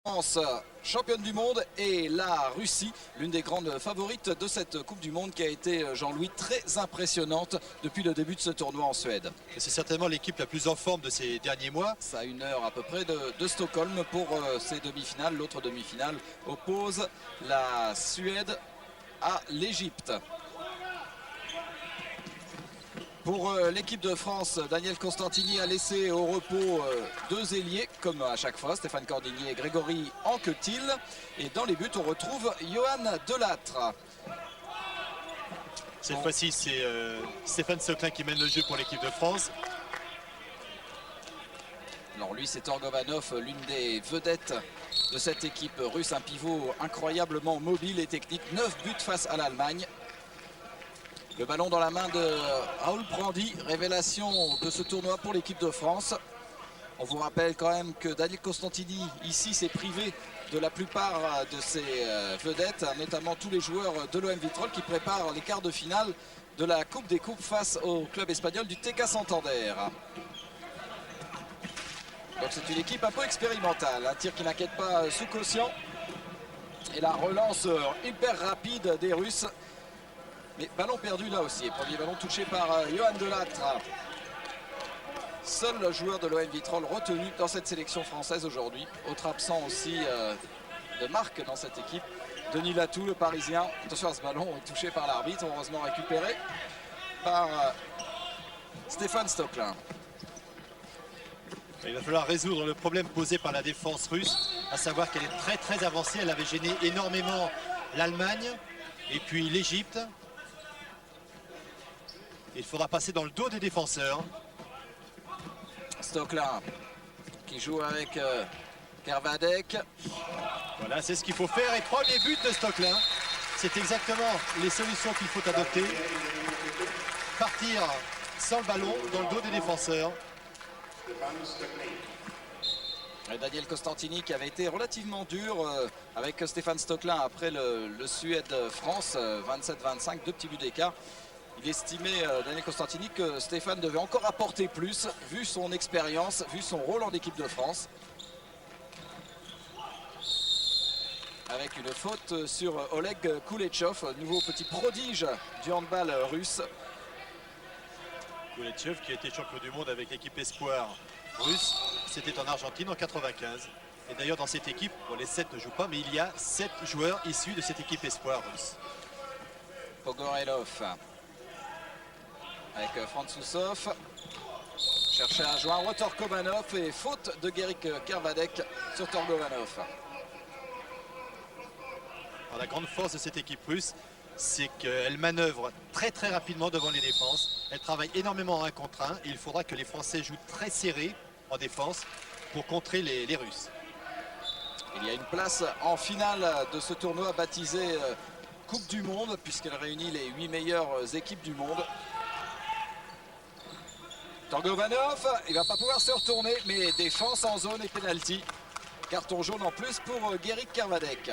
France, championne du monde, et la Russie, l'une des grandes favorites de cette Coupe du Monde qui a été, Jean-Louis, très impressionnante depuis le début de ce tournoi en Suède. C'est certainement l'équipe la plus en forme de ces derniers mois. Ça à 1 heure à peu près de Stockholm pour ces demi-finales. L'autre demi-finale oppose la Suède à l'Égypte. Pour l'équipe de France, Daniel Constantini a laissé au repos 2 ailiers, comme à chaque fois, Stéphane Cordigny et Grégory Anquetil. Et dans les buts, on retrouve Johan Delattre. Cette fois-ci, c'est Stéphane Stoklin qui mène le jeu pour l'équipe de France. Alors lui, c'est Torgovanov, l'une des vedettes de cette équipe russe, un pivot incroyablement mobile et technique. 9 buts face à l'Allemagne. Le ballon dans la main de Raoul Prandy, révélation de ce tournoi pour l'équipe de France. On vous rappelle quand même que Daniel Constantini, ici, s'est privé de la plupart de ses vedettes, notamment tous les joueurs de l'OM Vitrolles qui préparent les quarts de finale de la Coupe des Coupes face au club espagnol du TK Santander. Donc c'est une équipe un peu expérimentale, un tir qui n'inquiète pas Soukossian. Et la relance hyper rapide des Russes. Mais ballon perdu là aussi, et premier ballon touché par Johan Delattre. Seul joueur de l'OM Vitrolles retenu dans cette sélection française aujourd'hui. Autre absent aussi de marque dans cette équipe, Denis Latou, le Parisien. Attention à ce ballon touché par l'arbitre, heureusement récupéré par Stéphane Stoklin. Il va falloir résoudre le problème posé par la défense russe, à savoir qu'elle est très avancée. Elle avait gêné énormément l'Allemagne et puis l'Égypte. Il faudra passer dans le dos des défenseurs. Stoklin qui joue avec Kervadek. Voilà, c'est ce qu'il faut faire. Et premier but de Stoklin. C'est exactement les solutions qu'il faut adopter. Partir sans le ballon dans le dos des défenseurs. Daniel Constantini qui avait été relativement dur avec Stéphane Stoklin après le Suède-France, 27-25, 2 petits buts d'écart. Il estimait, Daniel Constantini, que Stéphane devait encore apporter plus, vu son expérience, vu son rôle en équipe de France. Avec une faute sur Oleg Koulechov, nouveau petit prodige du handball russe. Koulechov qui a été champion du monde avec l'équipe espoir russe, c'était en Argentine en 95. Et d'ailleurs dans cette équipe, bon, les 7 ne jouent pas, mais il y a 7 joueurs issus de cette équipe espoir russe. Pogorelov avec Franzousov, cherchait à joindre Torgovanov et faute de Gerik Kervadek sur Torgovanov. La grande force de cette équipe russe, c'est qu'elle manœuvre très rapidement devant les défenses. Elle travaille énormément en 1 contre 1 et il faudra que les Français jouent très serré en défense pour contrer les Russes. Il y a une place en finale de ce tournoi baptisé Coupe du Monde, puisqu'elle réunit les 8 meilleures équipes du monde. Torgovanov, il va pas pouvoir se retourner, mais défense en zone et penalty. Carton jaune en plus pour Gerik Kervadek.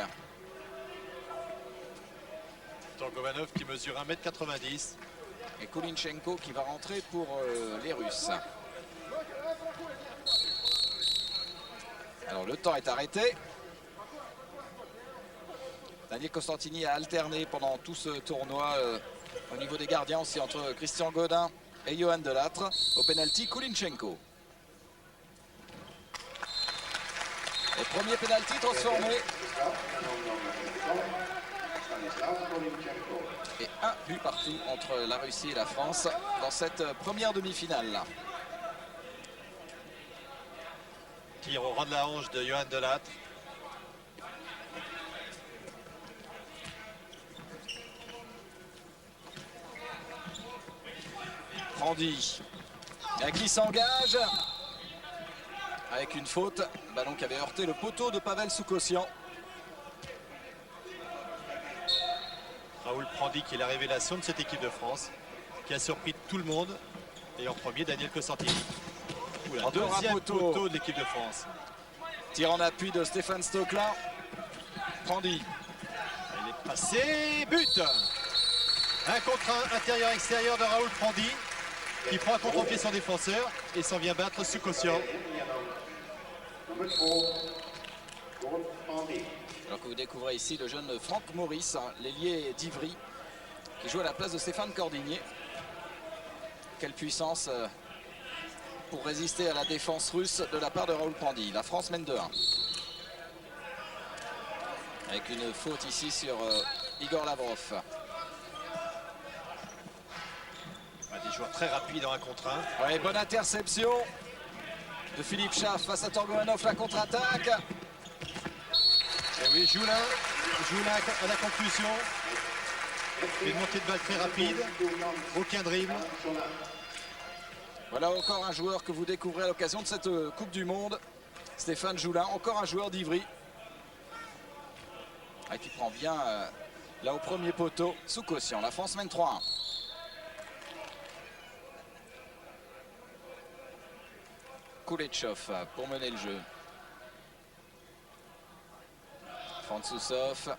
Torgovanov qui mesure 1,90 m. Et Koulinchenko qui va rentrer pour les Russes. Alors le temps est arrêté. Daniel Constantini a alterné pendant tout ce tournoi au niveau des gardiens aussi entre Christian Godin et Johan Delattre. Au penalty, Koulinchenko. Et premier penalty transformé. Et un but partout entre la Russie et la France dans cette première demi-finale. Tir au rang de la hanche de Johan Delattre. Prandy qui s'engage avec une faute. Ballon qui avait heurté le poteau de Pavel Soukossian. Raoul Prandy qui est la révélation de cette équipe de France, qui a surpris tout le monde. Et en premier, Daniel Constantini. En deuxième poteau de l'équipe de France. Tir en appui de Stéphane Stoklin. Prandy. Il est passé, but. 1 contre 1, intérieur-extérieur de Raoul Prandy, qui prend à contre-pied son défenseur et s'en vient battre Soukossian. Alors que vous découvrez ici le jeune Franck Maurice, l'ailier d'Ivry, qui joue à la place de Stéphane Cordigné. Quelle puissance pour résister à la défense russe de la part de Raoul Pandy. La France mène 2-1. Avec une faute ici sur Igor Lavrov. Des joueurs très rapides en 1 contre 1. Ouais, bonne interception de Philippe Schaff face à Torgomanov, la contre-attaque. Et oui, Joulin à la conclusion. Une montée de balle très rapide. Aucun dribble. Voilà encore un joueur que vous découvrez à l'occasion de cette Coupe du Monde. Stéphane Joulin, encore un joueur d'Ivry. Et qui prend bien là au premier poteau sous caution. La France mène 3-1. Koulechov pour mener le jeu. Franzousov.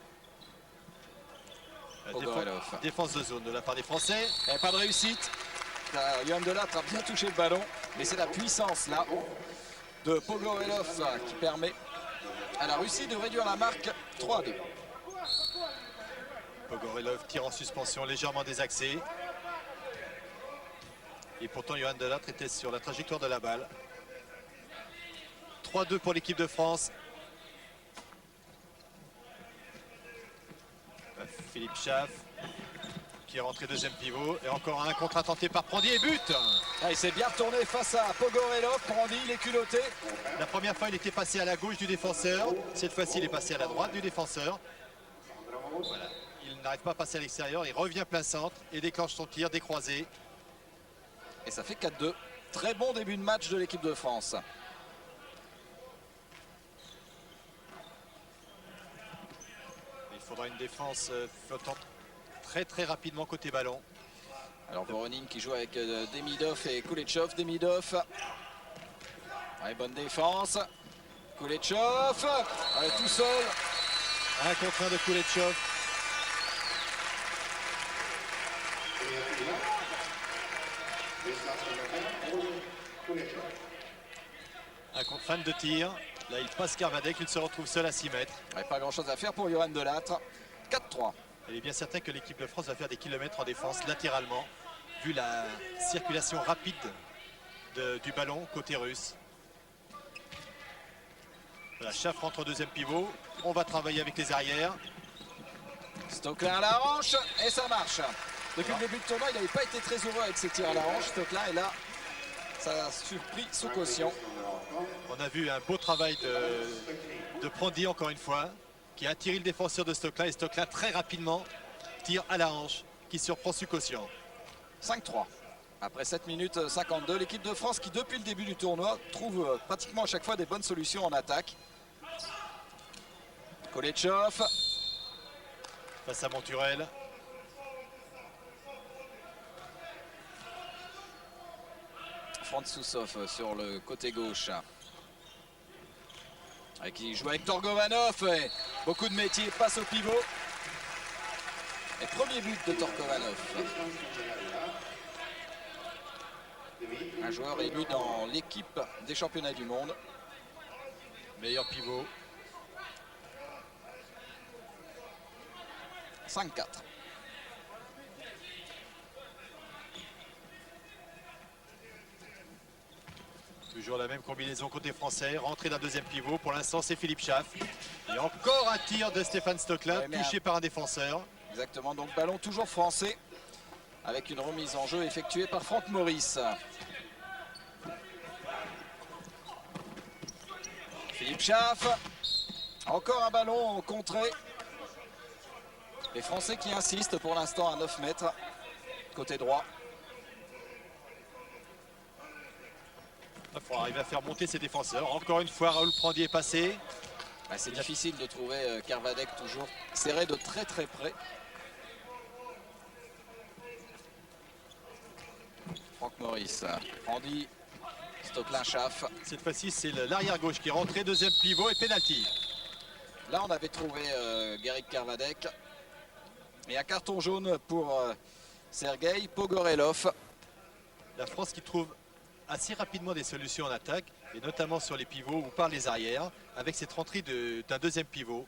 Défense de zone de la part des Français. Et pas de réussite. Johan Delattre a bien touché le ballon. Mais c'est la puissance là de Pogorelov qui permet à la Russie de réduire la marque 3-2. Pogorelov tire en suspension légèrement désaxé. Et pourtant Johan Delattre était sur la trajectoire de la balle. 3-2 pour l'équipe de France. Philippe Schaff qui est rentré deuxième pivot. Et encore un contre tenté par Pandy et but. Il s'est bien retourné face à Pogorelov. Pandy, il est culotté. La première fois, il était passé à la gauche du défenseur. Cette fois-ci, il est passé à la droite du défenseur. Voilà. Il n'arrive pas à passer à l'extérieur. Il revient plein centre et déclenche son tir décroisé. Et ça fait 4-2. Très bon début de match de l'équipe de France. Il faudra une défense flottante très rapidement côté ballon. Alors Voronin qui joue avec Demidov et Koulechov. Demidov. Ouais, bonne défense. Koulechov. Ouais, tout seul. 1 contre 1 de Koulechov. Un contre fan de tir. Là, il passe Kervadec. Il se retrouve seul à 6 mètres. Ouais, pas grand chose à faire pour Johan Delattre. 4-3. Il est bien certain que l'équipe de France va faire des kilomètres en défense latéralement, vu la circulation rapide du ballon côté russe. Voilà, Schaff rentre au deuxième pivot. On va travailler avec les arrières. Stocklin à la hanche et ça marche. Depuis le début de tournoi, il n'avait pas été très heureux avec ses tirs à la hanche. Stocklin est là. Ça a surpris sous caution. On a vu un beau travail de Pandy encore une fois, qui a attiré le défenseur de Stocklin. Et Stocklin très rapidement tire à la hanche, qui surprend sous caution. 5-3. Après 7 minutes 52, l'équipe de France qui depuis le début du tournoi trouve pratiquement à chaque fois des bonnes solutions en attaque. Koulechov. Face à Monturel. Franzousov sur le côté gauche. Qui joue avec Torgomanov. Et beaucoup de métiers, passe au pivot. Et premier but de Torgomanov. Un joueur élu dans l'équipe des championnats du monde. Meilleur pivot. 5-4. Toujours la même combinaison côté français. Rentrée d'un deuxième pivot. Pour l'instant, c'est Philippe Schaff. Et encore un tir de Stéphane Stocklin, touché par un défenseur. Exactement, donc ballon toujours français. Avec une remise en jeu effectuée par Franck Maurice. Philippe Schaff. Encore un ballon contré. Les Français qui insistent pour l'instant à 9 mètres. Côté droit. Il faut arriver à faire monter ses défenseurs. Encore une fois, Raoul Pandy est passé. C'est difficile de trouver Kervadec toujours serré de très près. Franck Maurice, Pandy, Stocklin, Schaff. Cette fois-ci, c'est l'arrière gauche qui est rentré. Deuxième pivot et pénalty. Là, on avait trouvé Gueric Kervadec. Et un carton jaune pour Sergueï Pogorelov. La France qui trouve assez rapidement des solutions en attaque. et notamment sur les pivots ou par les arrières, avec cette rentrée d'un deuxième pivot.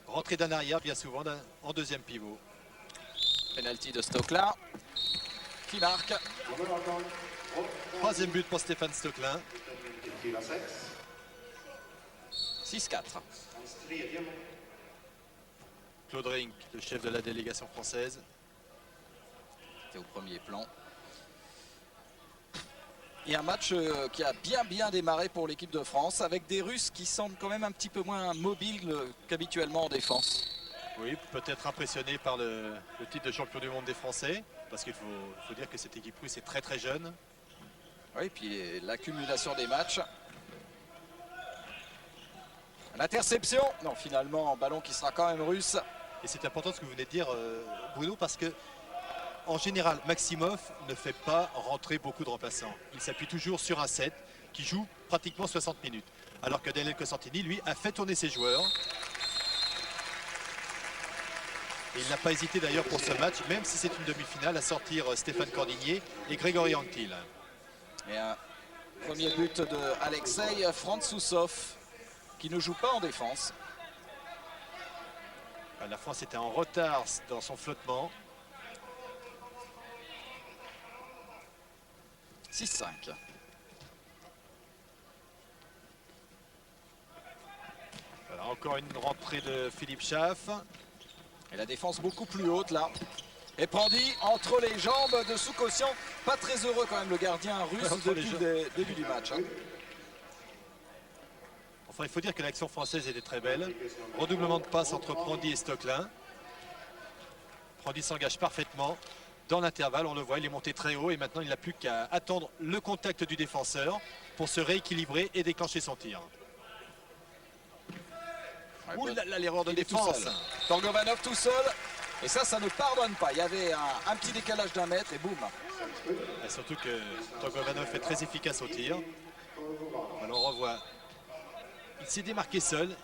Rentrée d'un arrière, bien souvent, en deuxième pivot. Penalty de Stokelin qui marque. Troisième but pour Stéphane Stokelin. 6-4. Claude Rink, le chef de la délégation française. C'était au premier plan. Et un match qui a bien démarré pour l'équipe de France, avec des Russes qui semblent quand même un petit peu moins mobiles qu'habituellement en défense. Oui, peut-être impressionné par le titre de champion du monde des Français, parce qu'il faut dire que cette équipe russe est très jeune. Oui, puis l'accumulation des matchs. L'interception, non, finalement, ballon qui sera quand même russe. Et c'est important ce que vous venez de dire, Bruno, parce que en général, Maximov ne fait pas rentrer beaucoup de remplaçants. Il s'appuie toujours sur un set qui joue pratiquement 60 minutes. Alors que Daniel Cosentini, lui, a fait tourner ses joueurs. Et il n'a pas hésité d'ailleurs pour ce match, même si c'est une demi-finale, à sortir Stéphane Cordigné et Grégory Anktil. Et un premier but de Alexei Franzousov, qui ne joue pas en défense. La France était en retard dans son flottement. 6-5. Voilà, encore une rentrée de Philippe Schaff. Et la défense beaucoup plus haute là. Et Prandi entre les jambes de Soukosian. Pas très heureux quand même le gardien russe depuis le début du match. Enfin, il faut dire que l'action française était très belle. Redoublement de passe entre Prandi et Stokelin. Prandi s'engage parfaitement. Dans l'intervalle, on le voit, il est monté très haut et maintenant il n'a plus qu'à attendre le contact du défenseur pour se rééquilibrer et déclencher son tir. Ouais, ouh là là, l'erreur de défense. Torgovanov tout seul. Et ça ne pardonne pas. Il y avait un petit décalage d'un mètre et boum. Et surtout que Torgovanov est très efficace au tir. Alors on revoit. Il s'est démarqué seul.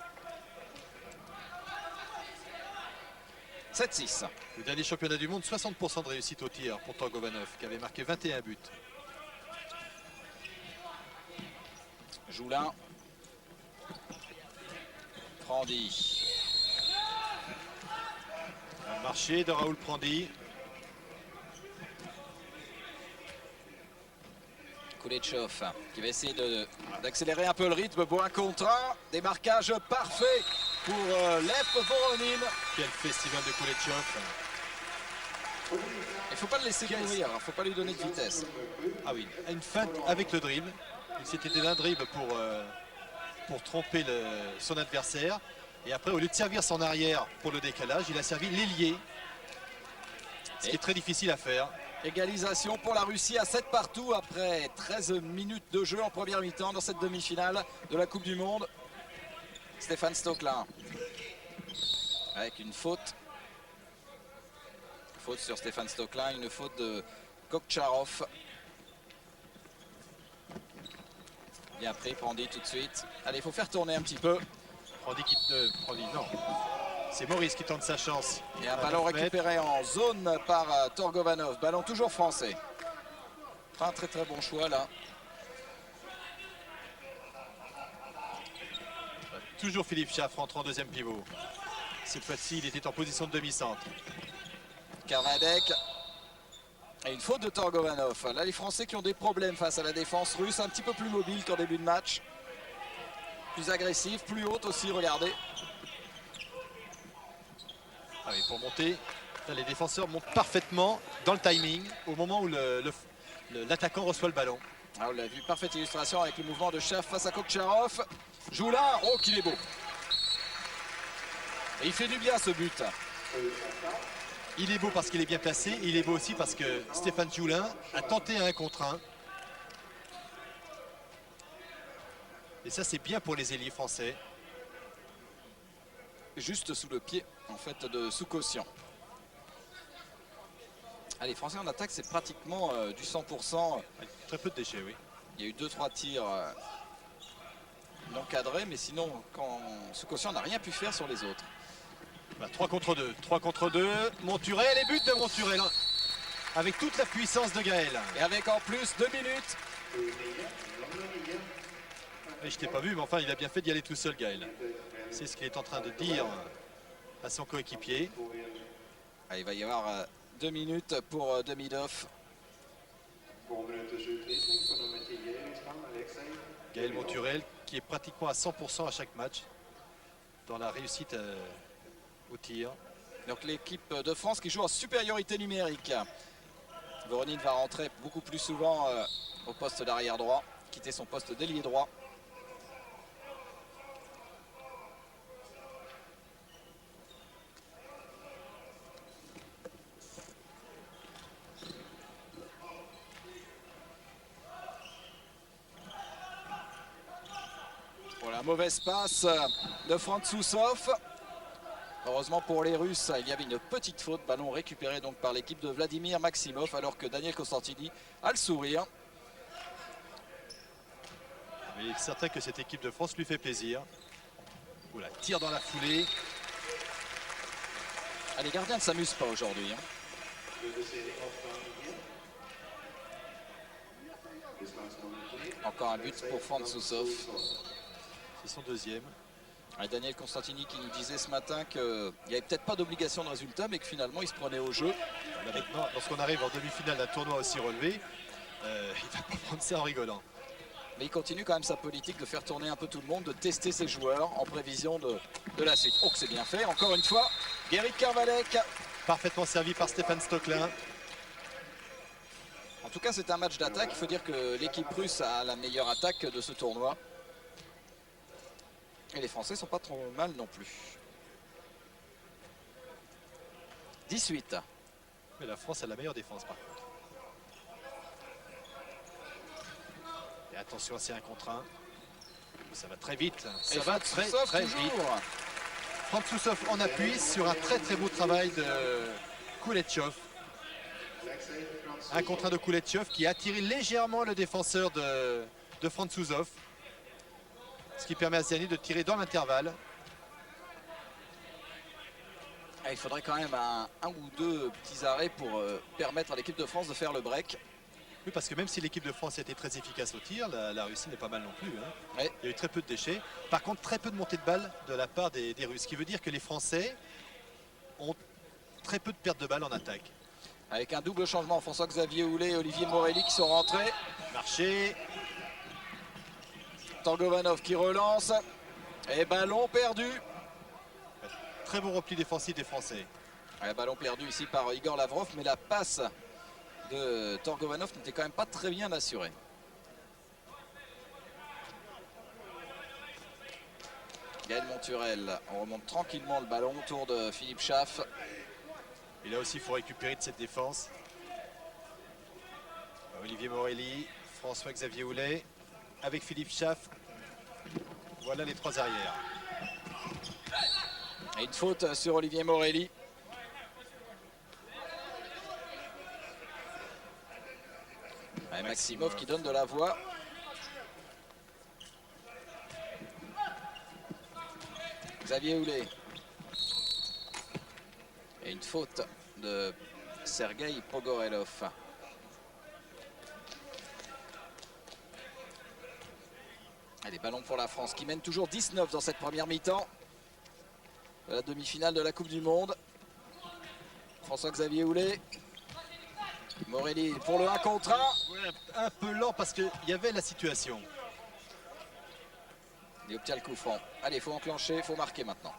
7-6. Le dernier championnat du monde, 60% de réussite au tir pour Torgovanov, qui avait marqué 21 buts. Joulin. Prandi. Un marché de Raoul Prandi. Kuleshov qui va essayer d'accélérer un peu le rythme. Bon, un contre un. Démarquage parfait pour Lev Voronin. Quel festival de Kuleshov. Il ne faut pas le laisser courir, il ne faut pas lui donner de vitesse. Ah oui, une feinte avec le dribble. Il s'était donné un dribble pour tromper son adversaire. Et après, au lieu de servir son arrière pour le décalage, il a servi l'ailier. Ce qui est très difficile à faire. Égalisation pour la Russie à 7 partout après 13 minutes de jeu en première mi-temps dans cette demi-finale de la Coupe du Monde. Stéphane Stokelin avec une faute. Faute sur Stéphane Stokelin, une faute de Kokcharov. Bien pris, Prandi tout de suite. Allez, il faut faire tourner un petit peu. Prandi, non. C'est Maurice qui tente sa chance. Et un ballon récupéré en zone par Torgovanov. Ballon toujours français. Un très bon choix là. Toujours Philippe Schaff rentre en deuxième pivot. Cette fois-ci, il était en position de demi-centre. Karvadek. Et une faute de Torgovanov. Là, les Français qui ont des problèmes face à la défense russe. Un petit peu plus mobile qu'en début de match. Plus agressif, plus haute aussi, regardez. Ah oui, pour monter, là, les défenseurs montent parfaitement dans le timing au moment où l'attaquant reçoit le ballon. Ah, on l'a vu, parfaite illustration avec le mouvement de Schaff face à Kokcharov. Joulin, oh qu'il est beau. Et il fait du bien ce but. Il est beau parce qu'il est bien placé, et il est beau aussi parce que Stéphane Joulin a tenté un contre un. Et ça, c'est bien pour les ailiers français. Juste sous le pied en fait de Soukosian. Allez, Français en attaque, c'est pratiquement du 100%. Très peu de déchets, oui. Il y a eu 2-3 tirs non cadrés, mais sinon, quand Soukosian n'a rien pu faire sur les autres. 3 contre 2. 3 contre 2. Monturel, les buts de Monturel. Avec toute la puissance de Gaël. Et avec en plus 2 minutes. Et je t'ai pas vu, mais enfin, il a bien fait d'y aller tout seul, Gaël. C'est ce qu'il est en train de dire à son coéquipier. Ah, il va y avoir 2 minutes pour Demidov. Gaël Monturel qui est pratiquement à 100% à chaque match dans la réussite au tir. Donc l'équipe de France qui joue en supériorité numérique. Voronin va rentrer beaucoup plus souvent au poste d'arrière droit, quitter son poste d'ailier droit. Voilà, mauvaise passe de Frantsoussov. Heureusement pour les Russes, il y avait une petite faute. Ballon récupéré donc par l'équipe de Vladimir Maximov, alors que Daniel Constantini a le sourire. Il est certain que cette équipe de France lui fait plaisir. Oula, tire dans la foulée. Ah, les gardiens ne s'amusent pas aujourd'hui. Hein. Encore un but pour Frantsoussov. C'est son deuxième. Et Daniel Constantini qui nous disait ce matin qu'il n'y avait peut-être pas d'obligation de résultat, mais que finalement il se prenait au jeu. Là, maintenant, lorsqu'on arrive en demi-finale d'un tournoi aussi relevé, il ne va pas prendre ça en rigolant. Mais il continue quand même sa politique de faire tourner un peu tout le monde, de tester ses joueurs en prévision de la suite. Oh, que c'est bien fait, encore une fois. Guérit Karvalek. Parfaitement servi par Stéphane Stoklin. En tout cas, c'est un match d'attaque. Il faut dire que l'équipe russe a la meilleure attaque de ce tournoi. Et les Français sont pas trop mal non plus. 18. Mais la France a la meilleure défense par contre. Et attention, c'est un contre un. Ça va très vite. Ça va très vite. Frantsoussov en appui sur un très beau travail de Kouletchov. Un contre un de Kouletchov qui a attiré légèrement le défenseur de Frantsoussov. Ce qui permet à Ziani de tirer dans l'intervalle. Il faudrait quand même un ou deux petits arrêts pour permettre à l'équipe de France de faire le break. Oui, parce que même si l'équipe de France a été très efficace au tir, la Russie n'est pas mal non plus. Hein. Oui. Il y a eu très peu de déchets. Par contre, très peu de montée de balle de la part des Russes. Ce qui veut dire que les Français ont très peu de pertes de balles en attaque. Avec un double changement, François-Xavier Houlet et Olivier Morelli qui sont rentrés. Marché. Torgovanov qui relance. Et ballon perdu. Très bon repli défensif des Français. Ouais, ballon perdu ici par Igor Lavrov, mais la passe de Torgovanov n'était quand même pas très bien assurée. Gaël Monturel, on remonte tranquillement le ballon autour de Philippe Schaff. Et là aussi, il faut récupérer de cette défense. Olivier Morelli, François-Xavier Houlet, avec Philippe Schaff. Voilà les trois arrières. Et une faute sur Olivier Morelli. Et Maximov qui donne de la voix. Xavier Houlet. Et une faute de Sergueï Pogorelov. Allez, ballon pour la France qui mène toujours 19 dans cette première mi-temps. La demi-finale de la Coupe du Monde. François-Xavier Houlet. Morelli pour le 1 contre 1. Ouais, un peu lent parce qu'il y avait la situation. Il obtient le coup franc. Allez, il faut enclencher, il faut marquer maintenant.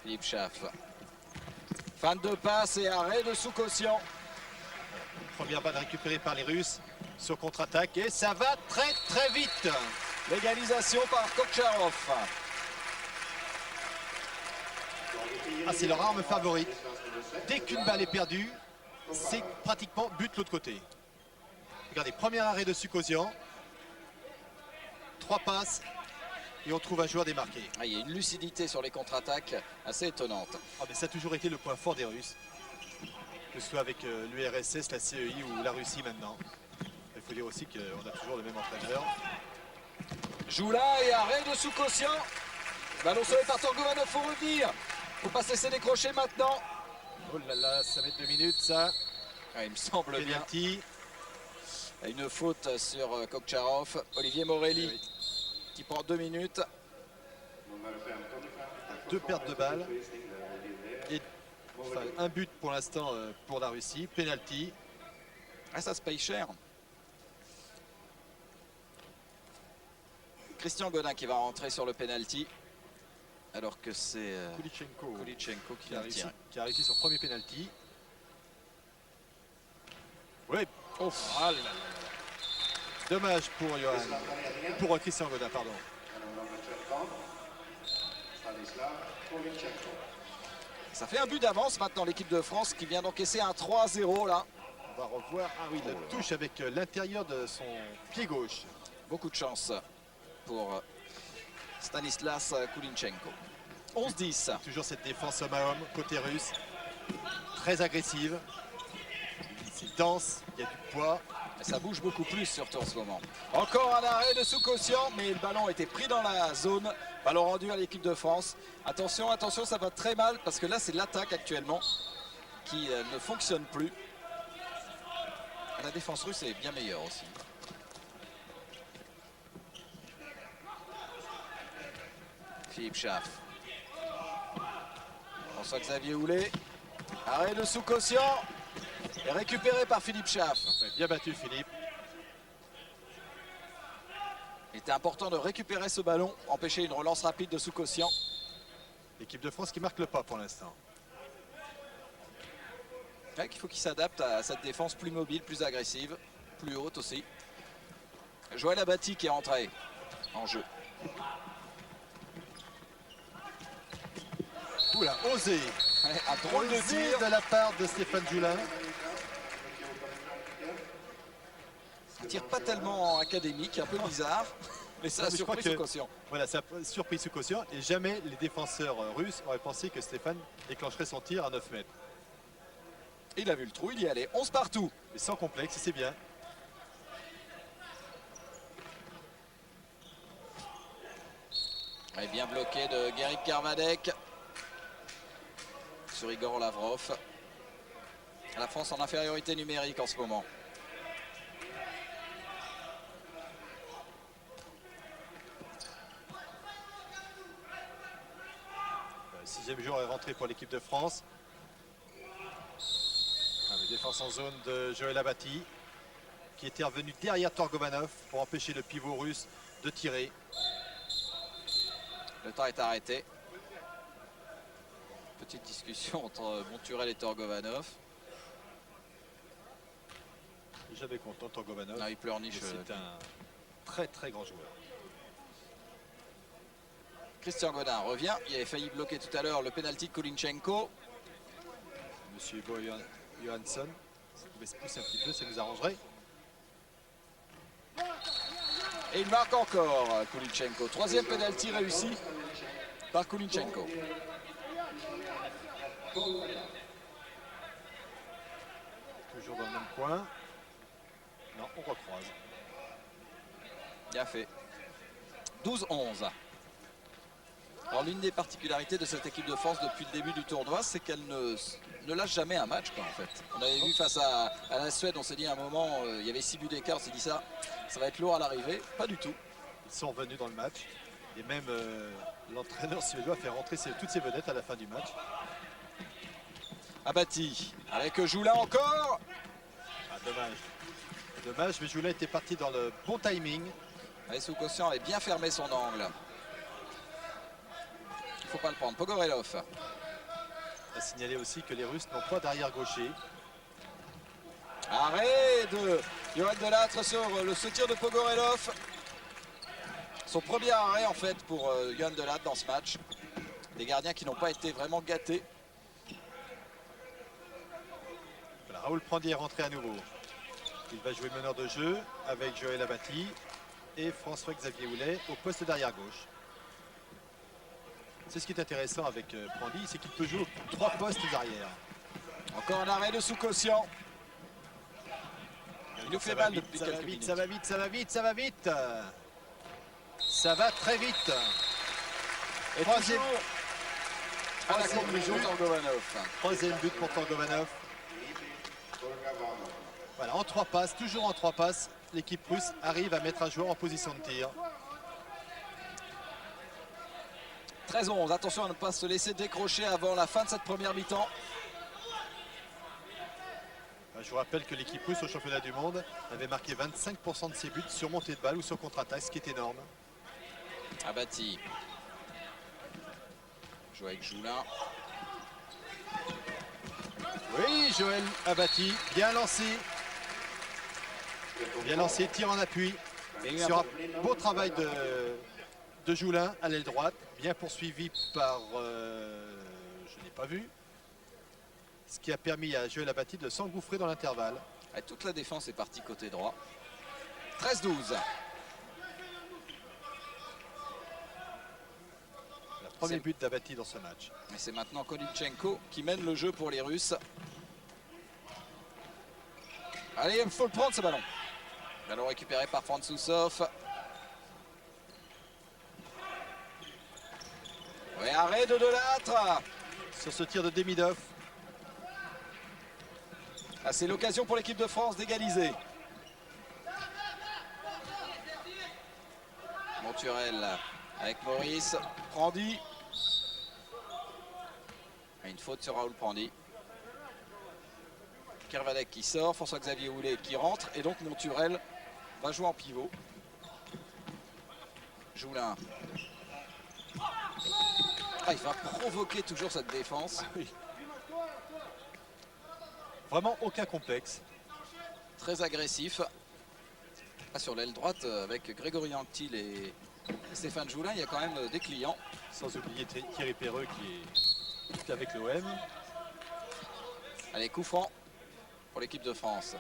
Philippe Schaff. Fin de passe et arrêt de Soukossian. Première balle récupérée par les Russes sur contre-attaque et ça va très vite. L'égalisation par Kokcharov. Ah, c'est leur arme favorite. Dès qu'une balle est perdue, c'est pratiquement but de l'autre côté. Regardez, premier arrêt de Soukossian. 3 passes et on trouve un joueur démarqué. Ah, il y a une lucidité sur les contre-attaques assez étonnante. Ah, mais ça a toujours été le point fort des Russes. Que ce soit avec l'URSS, la CEI ou la Russie maintenant. Il faut dire aussi qu'on a toujours le même entraîneur. Joula et arrêt de Soukossian. Ballon sauvé par Torgovanov, faut revenir. Faut pas cesser décrocher maintenant. Oh là là, ça met 2 minutes ça. Ah, il me semble bien. Penalty. Une faute sur Kokcharov. Olivier Morelli. Oui. qui prend 2 minutes. 2 pertes de balles. Et enfin, un but pour l'instant pour la Russie. Penalty. Ah, ça se paye cher. Christian Godin qui va rentrer sur le penalty. Alors que c'est Kulichenko qui vient de tirer. Qui a réussi son premier penalty. Oui. Oh. Ah là là là. Dommage pour pour Christian Godin, pardon. Ça fait un but d'avance maintenant l'équipe de France qui vient d'encaisser un 3-0 là. On va revoir. Ah oui, la touche avec l'intérieur de son pied gauche. Beaucoup de chance pour Stanislas Kulichenko. 11-10. Toujours cette défense homme à homme, côté russe. Très agressive. C'est dense, il y a du poids. Et ça bouge beaucoup plus surtout en ce moment. Encore un arrêt de Soukossian, mais le ballon était pris dans la zone. Ballon rendu à l'équipe de France. Attention, attention, ça va très mal parce que là c'est l'attaque actuellement qui ne fonctionne plus. La défense russe est bien meilleure aussi. Philippe Schaff. François-Xavier Houlet. Arrêt de Soukossian. Et récupéré par Philippe Schaff. Bien battu Philippe. Il était important de récupérer ce ballon, empêcher une relance rapide de Soukossian. L'équipe de France qui marque le pas pour l'instant. Il faut qu'il s'adapte à cette défense plus mobile, plus agressive, plus haute aussi. Joël Abati qui est entré en jeu. Oula, osé. Un drôle de tir de la part de Stéphane Joulin. Un tir pas tellement académique, un peu bizarre, mais ça a surpris Soukossian. Voilà, ça a surpris Soukossian et jamais les défenseurs russes auraient pensé que Stéphane déclencherait son tir à 9 mètres. Il a vu le trou, il y allait. 11 partout. Mais sans complexe, c'est bien. Et bien bloqué de Guéric Karmadec sur Igor Lavrov. La France en infériorité numérique en ce moment. Le 6e jour est rentré pour l'équipe de France. Défense en zone de Joël Abati qui était revenu derrière Torgovanov pour empêcher le pivot russe de tirer. Le temps est arrêté. Petite discussion entre Monturel et Torgovanov. Jamais content Torgovanov. Non, il pleurniche. C'est un très très grand joueur. Christian Godin revient. Il avait failli bloquer tout à l'heure le pénalty de Kulichenko. Monsieur Bo Johansson, si vous pouvez se pousser un petit peu, ça nous arrangerait. Et il marque encore Kulichenko. 3e pénalty réussi par Kulichenko. Toujours dans le même coin. Non, on recroise. Bien fait. 12-11. Alors l'une des particularités de cette équipe de France depuis le début du tournoi, c'est qu'elle ne lâche jamais un match quoi, en fait. On avait vu face à la Suède, on s'est dit à un moment, il y avait 6 buts d'écart, on s'est dit ça va être lourd à l'arrivée. Pas du tout. Ils sont revenus dans le match. Et même l'entraîneur suédois fait rentrer toutes ses vedettes à la fin du match. Abati avec Joulin encore. Ah, dommage. Dommage, mais Joulin était parti dans le bon timing. Soukossian avait bien fermé son angle. Il ne faut pas le prendre. Pogorelov. On a signalé aussi que les Russes n'ont pas d'arrière gaucher. Arrêt de Johan Delattre sur ce tir de Pogorelov. Son premier arrêt en fait pour Johan Delattre dans ce match. Des gardiens qui n'ont pas été vraiment gâtés. Voilà, Raoul Prandier est rentré à nouveau. Il va jouer meneur de jeu avec Joël Abati et François-Xavier Houlet au poste d'arrière gauche. C'est ce qui est intéressant avec Prandy, c'est qu'il peut jouer aux 3 postes d'arrière. Encore un arrêt de Soukossian. Il nous fait mal depuis quelques minutes. Ça va vite, ça va vite, ça va vite. Ça va très vite. Et troisième à la conclusion, Torgovanov. 3e but pour Torgovanov. Voilà, en 3 passes, toujours en 3 passes, l'équipe russe arrive à mettre un joueur en position de tir. 13-11, attention à ne pas se laisser décrocher avant la fin de cette première mi-temps. Je vous rappelle que l'équipe russe au championnat du monde avait marqué 25% de ses buts sur montée de balle ou sur contre-attaque, ce qui est énorme. Abati. Joue avec Joulin. Oui, Joël Abati, bien lancé. Bien lancé, tir en appui. Sur un beau travail de Joulin à l'aile droite. Bien poursuivi par... je n'ai pas vu. Ce qui a permis à Joël Abati de s'engouffrer dans l'intervalle. Et toute la défense est partie côté droit. 13-12. Le premier but d'Abati dans ce match. Et c'est maintenant Kolytchenko qui mène le jeu pour les Russes. Allez, il faut le prendre ce ballon. Ballon récupéré par Franzousov. Oui, arrêt de Delattre. Sur ce tir de Demidov. Ah, c'est l'occasion pour l'équipe de France d'égaliser. Monturel avec Maurice. Prandi. Une faute sur Raoul Prandi. Kervadec qui sort, François-Xavier Houlet qui rentre. Et donc Monturel va jouer en pivot. Joulin. Ah, il va provoquer toujours cette défense. Oui. Vraiment aucun complexe. Très agressif. Ah, sur l'aile droite, avec Grégory Anctil et Stéphane Joulin, il y a quand même des clients. Sans oublier Thierry Perreux qui est avec l'OM. Allez, coup franc pour l'équipe de France.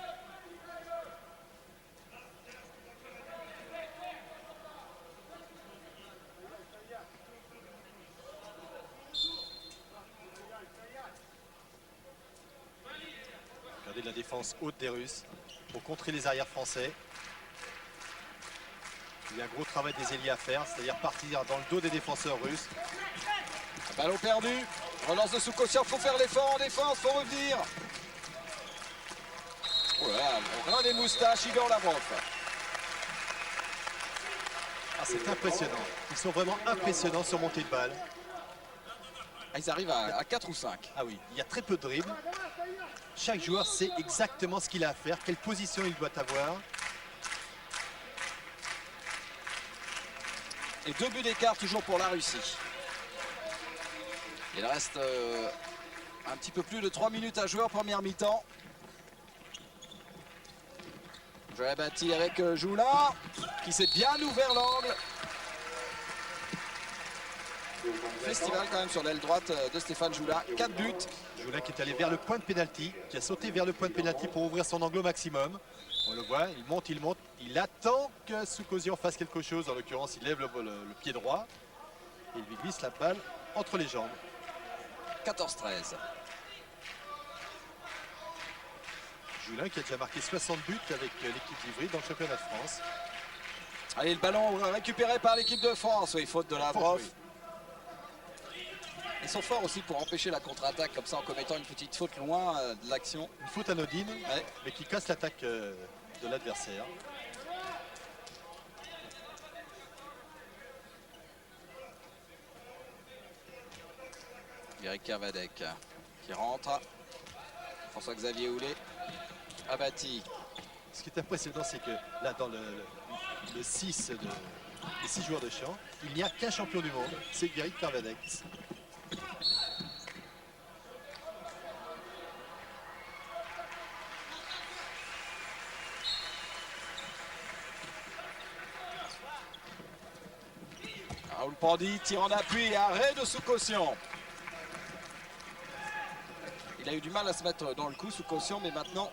Regardez la défense haute des Russes pour contrer les arrières français. Il y a un gros travail des ailiers à faire, c'est-à-dire partir dans le dos des défenseurs russes. Ballon perdu. Relance de Soukosian, faut faire l'effort en défense, faut revenir. Oh là là, on a des moustaches, Igor Lavrov. Ah, c'est impressionnant. Ils sont vraiment impressionnants sur montée de balle. Ah, ils arrivent à 4 ou 5. Ah oui, il y a très peu de dribbles. Chaque joueur sait exactement ce qu'il a à faire, quelle position il doit avoir. Et 2 buts d'écart toujours pour la Russie. Il reste un petit peu plus de 3 minutes à jouer en première mi-temps. Joël Abati avec Joulin qui s'est bien ouvert l'angle. Festival quand même sur l'aile droite de Stéphane Joulin. 4 buts. Joulin qui est allé vers le point de pénalty, qui a sauté vers le point de pénalty pour ouvrir son angle au maximum. On le voit, il monte, il attend que Soukosian fasse quelque chose. En l'occurrence, il lève le pied droit et il lui glisse la balle entre les jambes. 14-13. Joulin qui a déjà marqué 60 buts avec l'équipe d'Ivry dans le championnat de France. Allez, le ballon récupéré par l'équipe de France. Oui, faute de Lavrov. Oui. Ils sont forts aussi pour empêcher la contre-attaque comme ça en commettant une petite faute loin de l'action. Une faute anodine, Ouais. mais qui casse l'attaque de l'adversaire. Eric Kervadec qui rentre. François-Xavier Houlet. Abati. Ce qui est impressionnant, c'est que là, dans le 6 des 6 joueurs de champ, il n'y a qu'un champion du monde, c'est Eric Kervadec. Raoul Prandi tire en appui et arrêt de Soukosian. Il a eu du mal à se mettre dans le coup Soukosian, mais maintenant,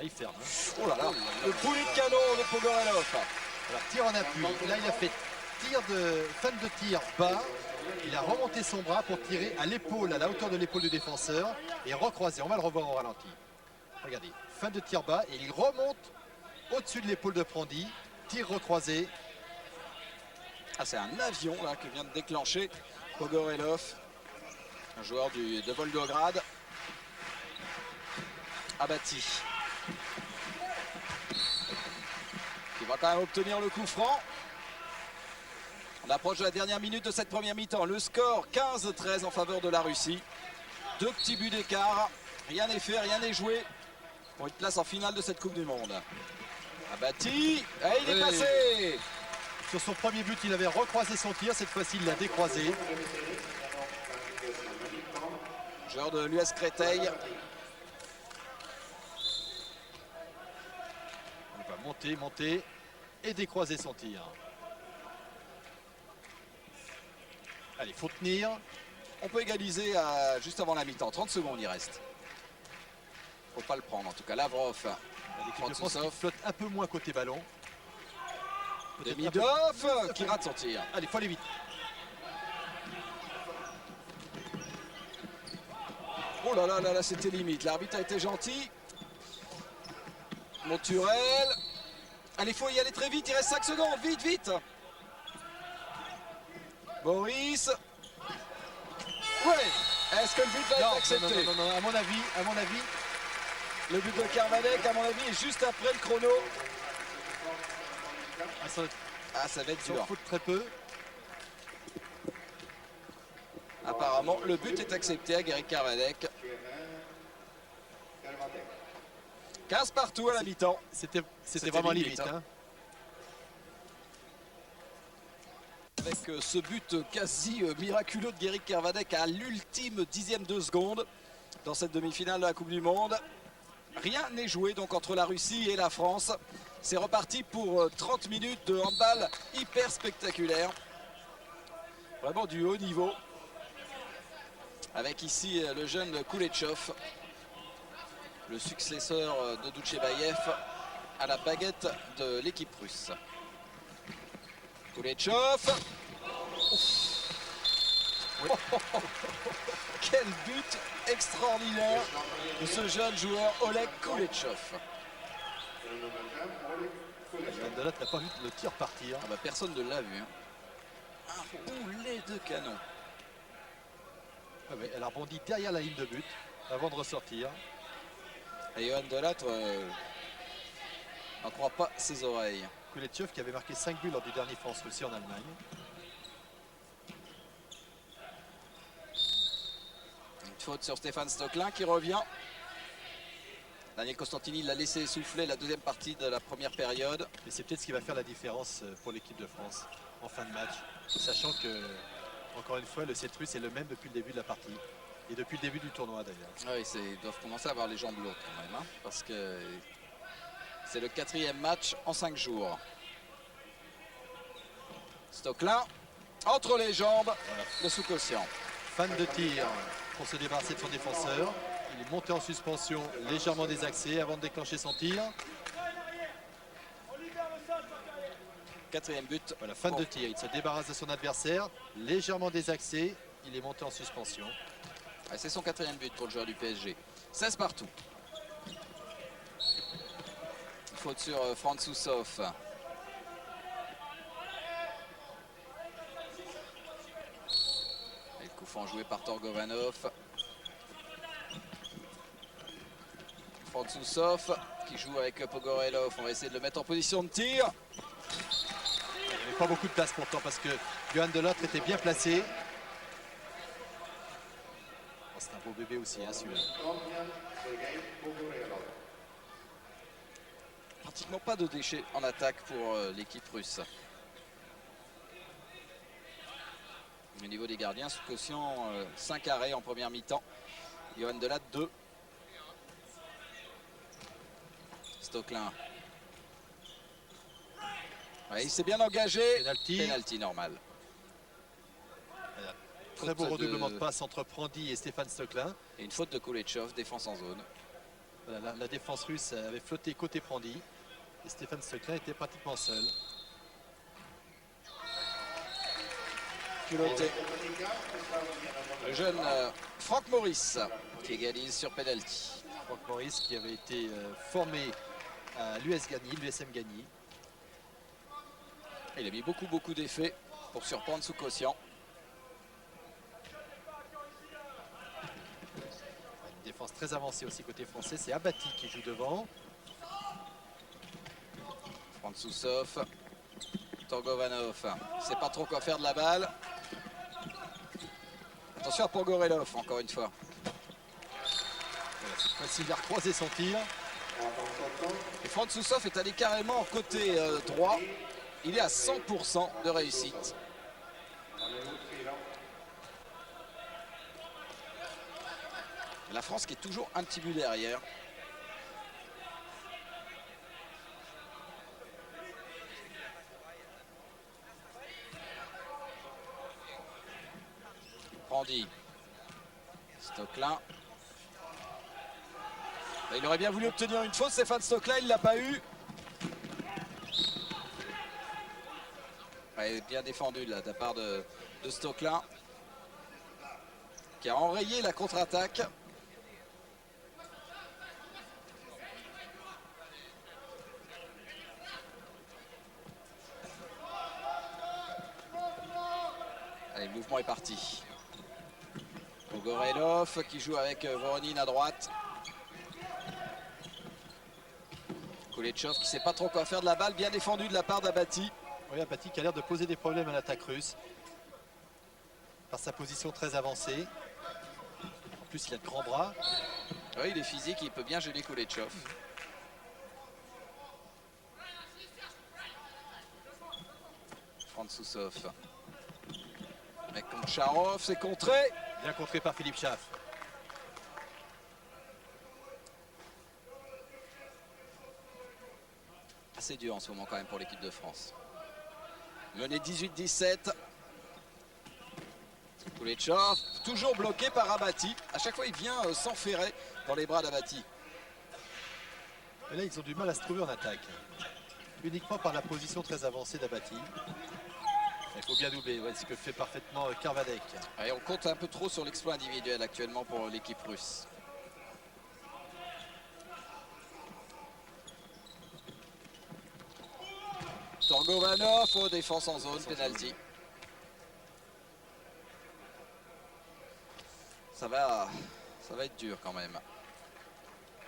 Il ferme. oh là là, le boulet de canon de Pogorelov. Alors, tir en appui. Là, il a fait fin de tir bas. Il a remonté son bras pour tirer à l'épaule, à la hauteur de l'épaule du défenseur et recroiser. On va le revoir au ralenti. Regardez, fin de tir bas et il remonte au-dessus de l'épaule de Prandi. Tir recroisé. Ah, c'est un avion là que vient de déclencher Pogorelov, un joueur de Volgograd. Abati. Qui va quand même obtenir le coup franc. On approche de la dernière minute de cette première mi-temps. Le score 15-13 en faveur de la Russie. 2 petits buts d'écart. Rien n'est fait, rien n'est joué pour une place en finale de cette Coupe du Monde. Abati, et il est passé. Sur son premier but, il avait recroisé son tir. Cette fois-ci, il l'a décroisé. Joueur de l'US Créteil. Il va monter et décroiser son tir. Allez, faut tenir. On peut égaliser juste avant la mi-temps. 30 secondes, il reste. Faut pas le prendre en tout cas. Lavrov. L'équipe de France qui flotte un peu moins côté ballon. Demidov qui rate son tir. Allez, faut aller vite. Oh là là là là, c'était limite. L'arbitre a été gentil. Monturel. Allez, il faut y aller très vite. Il reste 5 secondes. Vite, vite. Boris. Ouais. Est-ce que le but va être accepté? Non, à mon avis. Le but de Kermadec, à mon avis, est juste après le chrono. Ça va être dur. Il faut très peu. Apparemment, le but est accepté à Guéric Kermadec. 15 partout à la mi-temps. C'était vraiment limite. Hein. Avec ce but quasi miraculeux de Guéric Kermadec à l'ultime 10e de seconde dans cette demi-finale de la Coupe du Monde. Rien n'est joué donc entre la Russie et la France. C'est reparti pour 30 minutes de handball hyper spectaculaire. Vraiment du haut niveau. Avec ici le jeune Koulechov, le successeur de Doutchebaïev à la baguette de l'équipe russe. Koulechov. Oui. Quel but extraordinaire de ce jeune joueur Oleg Koulechov. Vandelat n'a pas vu le tir partir. Ah bah, personne ne l'a vu. Hein. Un boulet de canon. Ah ouais, elle a rebondi derrière la ligne de but avant de ressortir. Et Johan Delattre n'en croit pas ses oreilles. Koulechov qui avait marqué 5 buts lors du dernier France-Russie en Allemagne. Une faute sur Stéphane Stocklin qui revient. Daniel Costantini l'a laissé souffler la deuxième partie de la première période. Et c'est peut-être ce qui va faire la différence pour l'équipe de France en fin de match. Sachant que, encore une fois, le set russe est le même depuis le début de la partie. Et depuis le début du tournoi d'ailleurs. Oui, ils doivent commencer à avoir les jambes lourdes quand même. Hein, parce que c'est le 4e match en 5 jours. Stocklin entre les jambes de Soukossian. Fan de tir pour se débarrasser de son défenseur. Il est monté en suspension, légèrement désaxé avant de déclencher son tir. 4e but. Voilà, fan de tir. Il se débarrasse de son adversaire, légèrement désaxé. Il est monté en suspension. C'est son 4e but pour le joueur du PSG. 16 partout. Faute sur Franzousov. Et le coup franc joué par Torgovanov. Franzousov qui joue avec Pogorelov. On va essayer de le mettre en position de tir. Il n'y avait pas beaucoup de place pourtant parce que Johan Delattre était bien placé. C'est un beau bébé aussi, hein, celui-là. Pratiquement pas de déchets en attaque pour l'équipe russe. Au niveau des gardiens, Soukossian 5 arrêts en première mi-temps. Johan Delattre 2. Stocklin. Ouais, il s'est bien engagé. Penalty normal. Très beau redoublement de passe entre Prandi et Stéphane Stocklin. Et une faute de Koulechov, défense en zone. Voilà, la défense russe avait flotté côté Prandi. Et Stéphane Stocklin était pratiquement seul. Culotté. Le jeune Franck Maurice qui égalise sur penalty. Franck Maurice qui avait été formé à l'USM Gagny. Il a mis beaucoup d'effets pour surprendre Soukossian. Une défense très avancée aussi côté français. C'est Abati qui joue devant. Franzousov. Torgovanov, il ne sait pas trop quoi faire de la balle. Attention à Pogorelov, encore une fois. Voilà, cette fois-ci, il a recroisé son tir. Et Francouzov est allé carrément côté droit. Il est à 100% de réussite. La France qui est toujours un petit but derrière. Brandy. Stocklin. Il aurait bien voulu obtenir une faute, Stéphane Stocklin, il ne l'a pas eu. Ouais, bien défendu là, de la part de Stocklin, qui a enrayé la contre-attaque. Allez, le mouvement est parti. Pogorelov qui joue avec Voronin à droite. Koulechov qui ne sait pas trop quoi faire de la balle, bien défendu de la part d'Abati. Oui, Abati qui a l'air de poser des problèmes à l'attaque russe. Par sa position très avancée. En plus, il a de grands bras. Oui, il est physique, il peut bien gêner Koulechov. Francouzov. Avec Koncharov, c'est contré. Bien contré par Philippe Schaff. Assez dur en ce moment quand même pour l'équipe de France. Mené 18-17. Koulechov, toujours bloqué par Abati. À chaque fois, il vient s'enferrer dans les bras d'Abati. Et là, ils ont du mal à se trouver en attaque. Uniquement par la position très avancée d'Abati. Il faut bien doubler, ouais, ce que fait parfaitement Karvadek. Et on compte un peu trop sur l'exploit individuel actuellement pour l'équipe russe. Torgovanov, défense en zone, penalty. Ça va être dur quand même.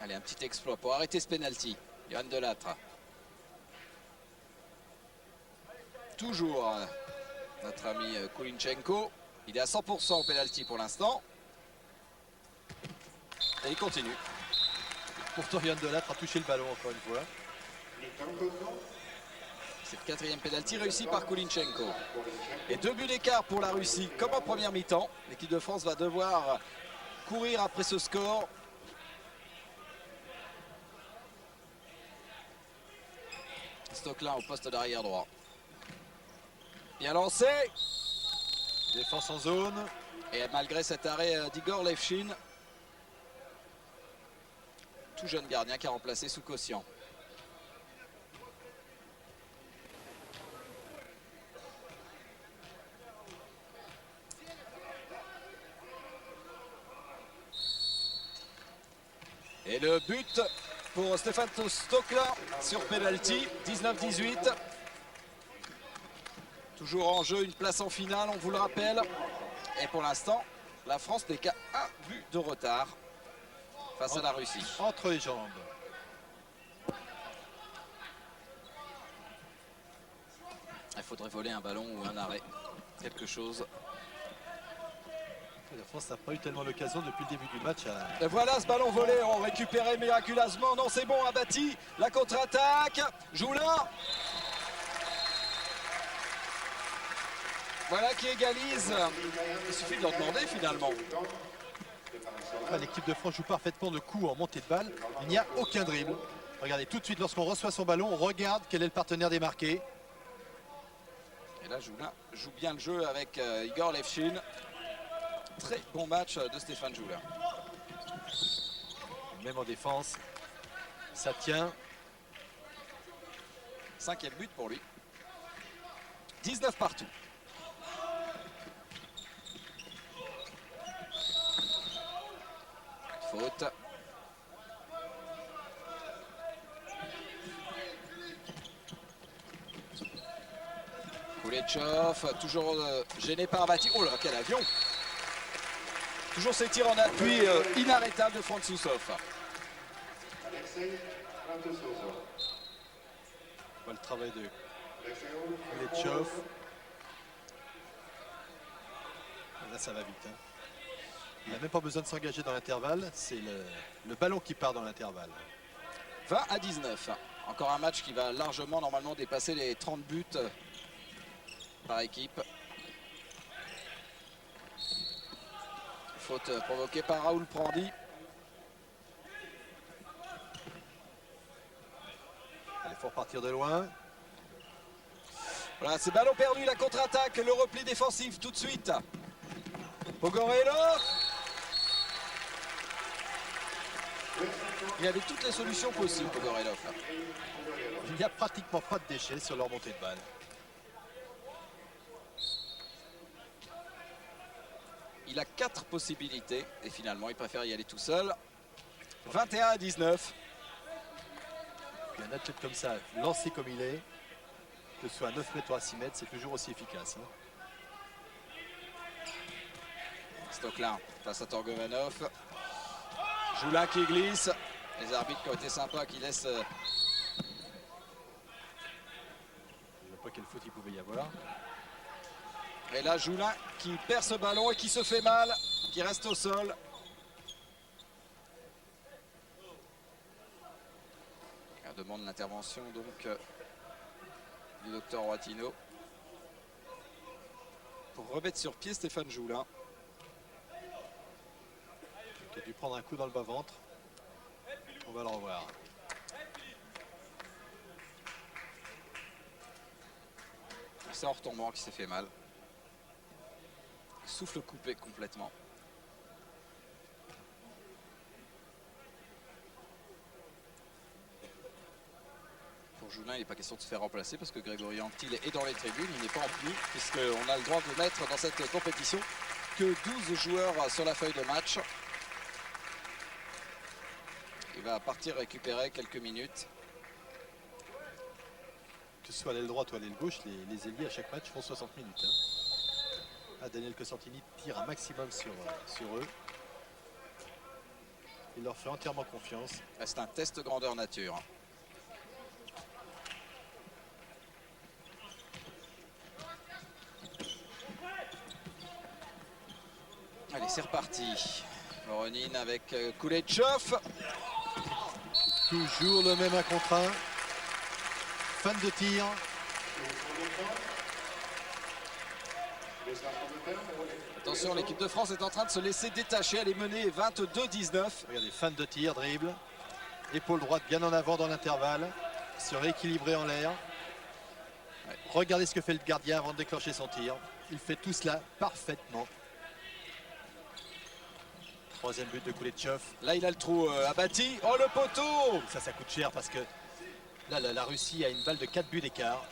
Allez, un petit exploit pour arrêter ce penalty. Johan Delattre. Toujours notre ami Koulinchenko. Il est à 100% au penalty pour l'instant. Et il continue. Pourtant, Johan Delattre a touché le ballon encore une fois. C'est le quatrième penalty réussi par Koulinchenko. Et 2 buts d'écart pour la Russie, comme en première mi-temps. L'équipe de France va devoir courir après ce score. Stocklin au poste d'arrière droit. Bien lancé. Défense en zone. Et malgré cet arrêt d'Igor Levchin, tout jeune gardien qui a remplacé Soukossian. Et le but pour Stéphane Stocklin sur penalty, 19-18. Toujours en jeu, une place en finale, on vous le rappelle. Et pour l'instant, la France n'est qu'à un but de retard face à la Russie. Entre les jambes. Il faudrait voler un ballon ou un arrêt, quelque chose. La France n'a pas eu tellement l'occasion depuis le début du match. Et voilà ce ballon volé, on récupérait miraculeusement. Non, c'est bon, Abati. La contre-attaque. Joulin. Voilà qui égalise. Il suffit de leur demander finalement. L'équipe de France joue parfaitement de coups en montée de balle. Il n'y a aucun dribble. Regardez, tout de suite, lorsqu'on reçoit son ballon, on regarde quel est le partenaire démarqué. Et là, Joulin joue bien le jeu avec Igor Levchin. Très bon match de Stéphane Joulin. Même en défense, ça tient. 5e but pour lui. 19 partout. Faute. Koulechov, toujours gêné par Abati. Oh là, quel avion! Toujours ces tirs en appui inarrêtables de Francouzov. On voit le travail de Kuletchov. Là, ça va vite. Hein. Il n'a même pas besoin de s'engager dans l'intervalle. C'est le ballon qui part dans l'intervalle. 20-19. Encore un match qui va largement, normalement, dépasser les 30 buts par équipe. Faute provoquée par Raoul Prandi. Il faut repartir de loin. Voilà, c'est ballon perdu, la contre-attaque, le repli défensif tout de suite. Pogorelov. Il avait toutes les solutions possibles, Pogorelov. Il n'y a pratiquement pas de déchets sur leur montée de balle. Il a 4 possibilités et finalement il préfère y aller tout seul. 21-19. Un athlète comme ça, lancé comme il est, que ce soit à 9 mètres ou à 6 mètres, c'est toujours aussi efficace. Hein. Stocklin face à Torgovanov. Joulin qui glisse. Les arbitres qui ont été sympas, qui laissent... Je ne vois pas quelle faute il pouvait y avoir. Et là, Joulin qui perd ce ballon et qui se fait mal, qui reste au sol. On demande l'intervention donc du docteur Roatino pour remettre sur pied Stéphane Joulin. Qui a dû prendre un coup dans le bas-ventre. On va le revoir. C'est en retombant qui s'est fait mal. Souffle coupé complètement. Pour Joulin, il n'est pas question de se faire remplacer parce que Grégory Anctil est dans les tribunes. Il n'est pas en tenue puisqu'on a le droit de mettre dans cette compétition que 12 joueurs sur la feuille de match. Il va partir récupérer quelques minutes. Que ce soit à l'aile droite ou à l'aile gauche, les ailiers à chaque match font 60 minutes. Hein. Ah, Daniel Cosentini tire un maximum sur eux. Il leur fait entièrement confiance. C'est un test grandeur nature. Allez, c'est reparti. Voronin avec Kuletchov. Toujours le même 1 contre 1. Fin de tir. Attention, l'équipe de France est en train de se laisser détacher. Elle est menée 22-19. Regardez, fin de tir, dribble. Épaule droite bien en avant dans l'intervalle. Se rééquilibrer en l'air. Ouais. Regardez ce que fait le gardien avant de déclencher son tir. Il fait tout cela parfaitement. Troisième but de Kuletchov. Là, il a le trou abattu. Oh, le poteau! Ça coûte cher parce que là, la Russie a une balle de 4 buts d'écart.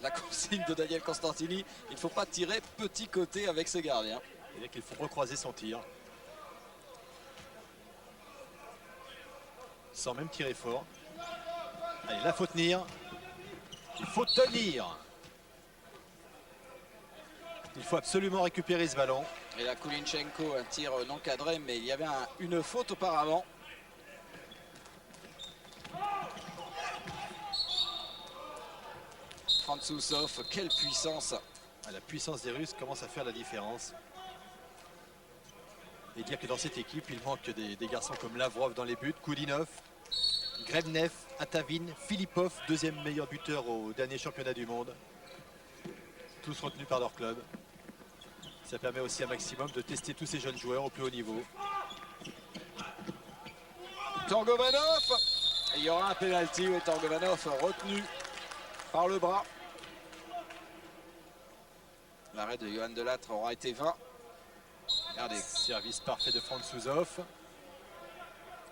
La consigne de Daniel Constantini, il ne faut pas tirer petit côté avec ses gardiens. C'est-à-dire qu'il faut recroiser son tir. Sans même tirer fort. Allez, là, il faut tenir. Il faut tenir. Il faut absolument récupérer ce ballon. Et là, Kulinchenko, un tir non cadré, mais il y avait une faute auparavant. Franzousov, quelle puissance! La puissance des Russes commence à faire la différence. Et dire que dans cette équipe, il manque des garçons comme Lavrov dans les buts, Koudinov, Grebnev, Atavin, Filipov, deuxième meilleur buteur au dernier championnat du monde. Tous retenus par leur club. Ça permet aussi un maximum de tester tous ces jeunes joueurs au plus haut niveau. Torgovanov! Et il y aura un pénalty, et Torgovanov retenu par le bras. L'arrêt de Johan Delattre aura été 20. Regardez. Service parfait de Franzousov.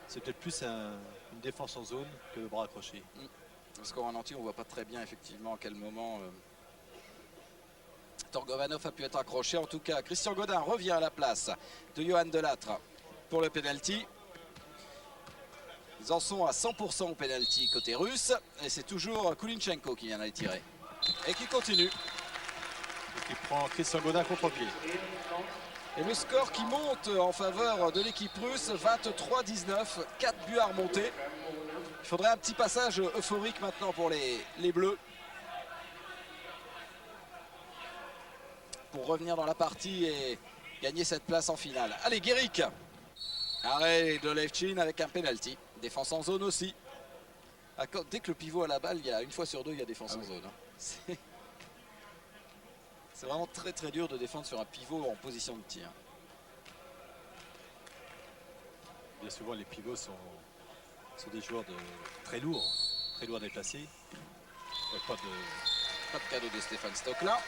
C'est peut-être plus une défense en zone que le bras accroché. Le score en entier, on ne voit pas très bien effectivement à quel moment Torgovanov a pu être accroché. En tout cas, Christian Godin revient à la place de Johan Delattre pour le penalty. Ils en sont à 100% au penalty côté russe. Et c'est toujours Kulinchenko qui vient d'aller tirer. Et qui continue. Et qui prend Christian Godin contre pied. Et le score qui monte en faveur de l'équipe russe, 23-19, 4 buts à remonter. Il faudrait un petit passage euphorique maintenant pour les Bleus, pour revenir dans la partie et gagner cette place en finale. Allez, Guéric. Arrêt de Levchin avec un penalty. Défense en zone aussi. Dès que le pivot a la balle, il y a une fois sur deux, il y a défense en zone. C'est vraiment très très dur de défendre sur un pivot en position de tir. Bien souvent, les pivots sont des joueurs très lourds à déplacer. Pas de cadeau de Stéphane Stockla.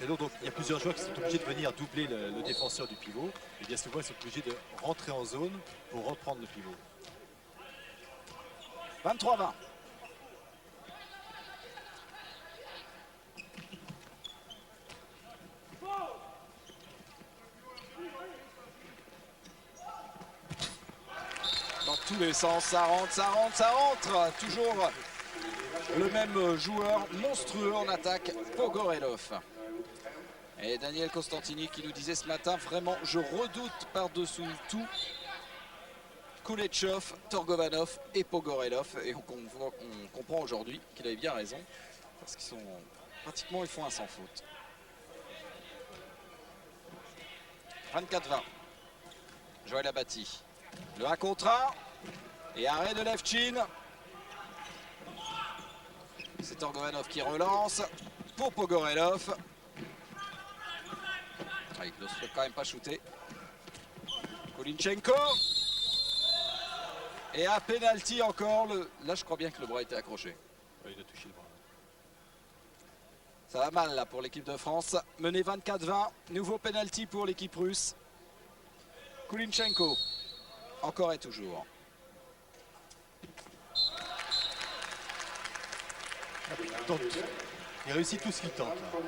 Et donc, il y a plusieurs joueurs qui sont obligés de venir doubler le défenseur du pivot. Et bien souvent, ils sont obligés de rentrer en zone pour reprendre le pivot. 23-20. Dans tous les sens, ça rentre, ça rentre, ça rentre. Toujours le même joueur monstrueux en attaque, Pogorelov. Et Daniel Costantini qui nous disait ce matin, vraiment, je redoute par-dessous tout Kuleshov, Torgovanov et Pogorelov. Et on comprend aujourd'hui qu'il avait bien raison, parce qu'ils sont pratiquement, ils font un sans faute. 24-20. Joël Abati. Le 1 contre 1. Et arrêt de Levchin. C'est Torgovanov qui relance pour Pogorelov. Ah, il ne se fait quand même pas shooter. Kolinchenko. Et un penalty encore. Là, je crois bien que le bras était accroché. Oui, il a touché le bras. Ça va mal là pour l'équipe de France. Mené 24-20. Nouveau penalty pour l'équipe russe. Kolinchenko. Encore et toujours. Il réussit tout ce qu'il tente. Là.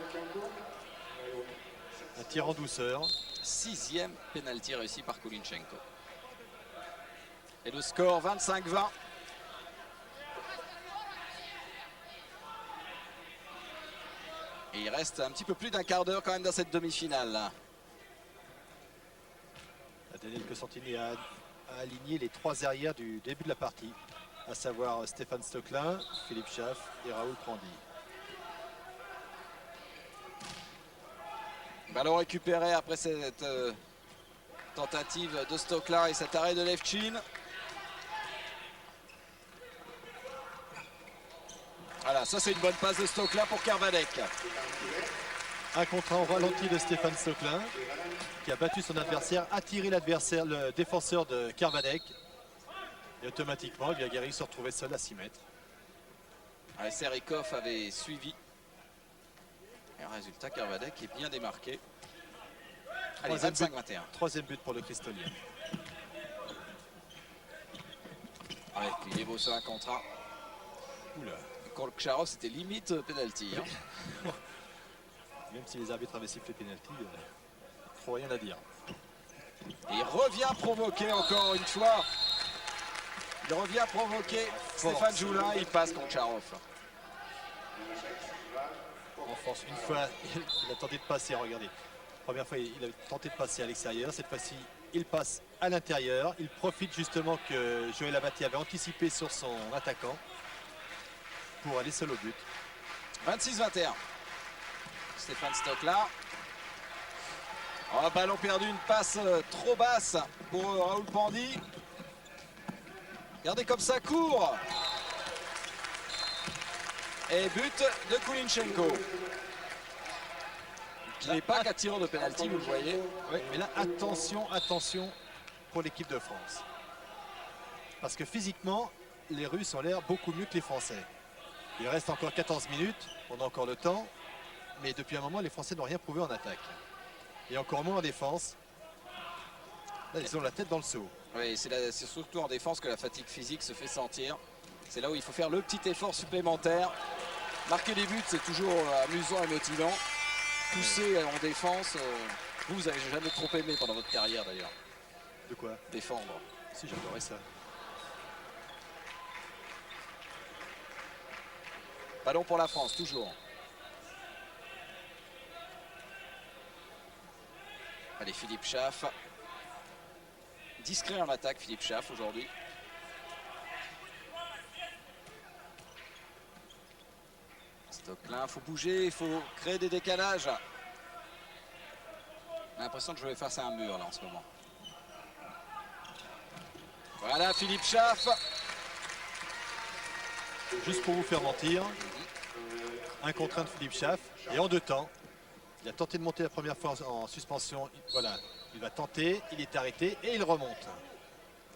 Un tir en douceur. 6e penalty réussi par Kolinchenko. Et le score 25-20. Et il reste un petit peu plus d'un quart d'heure quand même dans cette demi-finale. Daniel Costantini a aligné les 3 arrières du début de la partie, à savoir Stéphane Stocklin, Philippe Schaff et Raoul Prandy. Ballon récupéré après cette tentative de Stocklin et cet arrêt de Levchin. Voilà, ça c'est une bonne passe de Stocklin pour Kervadek. Un contre un au ralenti de Stéphane Stocklin, qui a battu son adversaire, attiré l'adversaire, le défenseur de Kervadek. Et automatiquement, eh bien, Guéry se retrouvait seul à 6 mètres. Ouais, Serikov avait suivi. Et résultat, Kervadek est bien démarqué. Allez, 25-21. Troisième but pour le Cristolien. Avec Liévo sur un contre 1. Oula. Kolcharov, c'était limite penalty. Hein. Même si les arbitres avaient sifflé penalty, trop rien à dire. Et il revient provoquer encore une fois. Il revient provoquer Stéphane Joulin. Il passe Kolcharov. En force, une fois, il a tenté de passer, regardez. Première fois, il a tenté de passer à l'extérieur. Cette fois-ci, il passe à l'intérieur. Il profite justement que Joël Abati avait anticipé sur son attaquant pour aller seul au but. 26-21. Stéphane Stocklin. Oh, ballon perdu, une passe trop basse pour Raoul Prandy. Regardez comme ça court. Et but de Kolinchenko. Qui n'est pas qu'à tireur de pénalty, vous le voyez. Oui, mais là, attention, attention pour l'équipe de France. Parce que physiquement, les Russes ont l'air beaucoup mieux que les Français. Il reste encore 14 minutes, on a encore le temps. Mais depuis un moment, les Français n'ont rien prouvé en attaque. Et encore moins en défense. Là, ils ont la tête dans le seau. Oui, c'est surtout en défense que la fatigue physique se fait sentir. C'est là où il faut faire le petit effort supplémentaire. Marquer des buts, c'est toujours amusant et motivant. Pousser en défense, vous n'avez jamais trop aimé pendant votre carrière d'ailleurs. De quoi? Défendre. Si, j'adorais ça. Ballon pour la France, toujours. Allez, Philippe Schaff. Discret en attaque, Philippe Schaff, aujourd'hui. Stocklin, il faut bouger, il faut créer des décalages. On a l'impression de jouer face à un mur, là, en ce moment. Voilà, Philippe Schaff. Juste pour vous faire mentir, un contre un de Philippe Schaff. Et en 2 temps, il a tenté de monter la première fois en suspension. Voilà, il va tenter, il est arrêté et il remonte.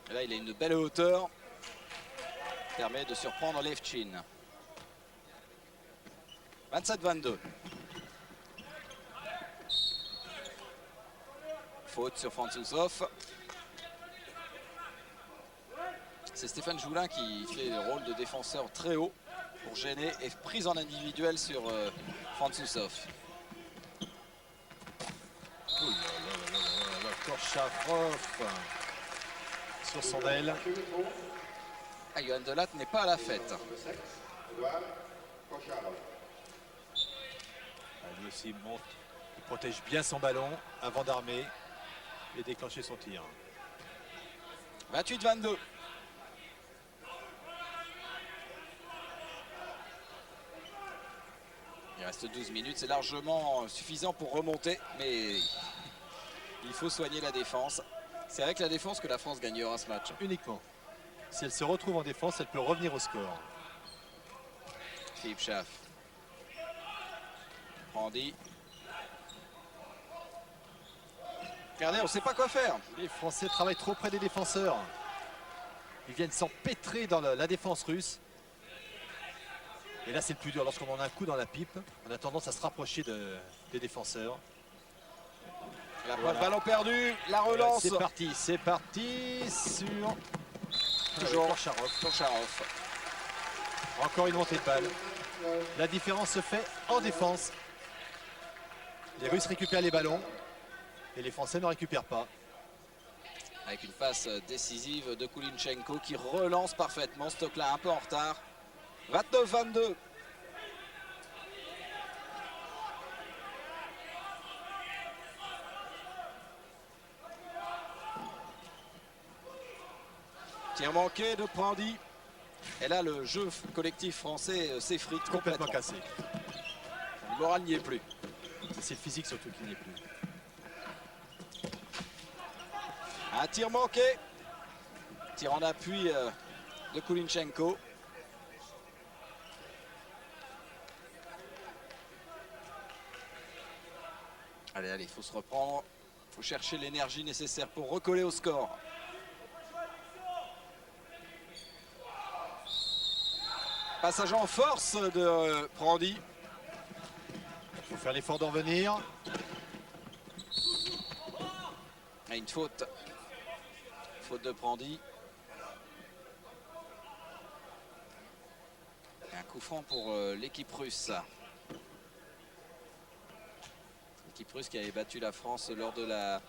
Et là, il a une belle hauteur. Permet de surprendre Levchin. 27-22. Faute sur Franzousov. C'est Stéphane Joulin qui fait le rôle de défenseur très haut pour gêner et prise en individuel sur Franzousov. Oh là là là là là, Korcharov sur son aile. Ah, Johan Delatte n'est pas à la fête. Lui aussi monte, il protège bien son ballon avant d'armer et déclencher son tir. 28-22. Il reste 12 minutes, c'est largement suffisant pour remonter, mais il faut soigner la défense. C'est avec la défense que la France gagnera ce match. Uniquement. Si elle se retrouve en défense, elle peut revenir au score. Philippe Schaff. Brandy. Regardez, on ne sait pas quoi faire. Les Français travaillent trop près des défenseurs. Ils viennent s'empêtrer dans la défense russe. Et là, c'est le plus dur. Lorsqu'on en a un coup dans la pipe, on a tendance à se rapprocher des défenseurs. La Voilà. ballon perdu, la relance. C'est parti sur Toujours Korcharov. Korcharov. Encore une montée de balle. La différence se fait en défense. Les Russes récupèrent les ballons et les Français ne récupèrent pas. Avec une passe décisive de Kulinchenko qui relance parfaitement. Stocklin un peu en retard. 29-22. Tir manqué de Brandy. Et là, le jeu collectif français s'effrite complètement. Cassé. Le moral n'y est plus. C'est le physique surtout qui n'y est plus. Un tir manqué. Tir en appui de Kulinchenko. Allez, il faut se reprendre. Il faut chercher l'énergie nécessaire pour recoller au score. Passage en force de Brandy. Il faut faire l'effort d'en venir. Et une faute. Faute de Brandy. Et un coup franc pour l'équipe russe. L'équipe russe qui avait battu la France lors de la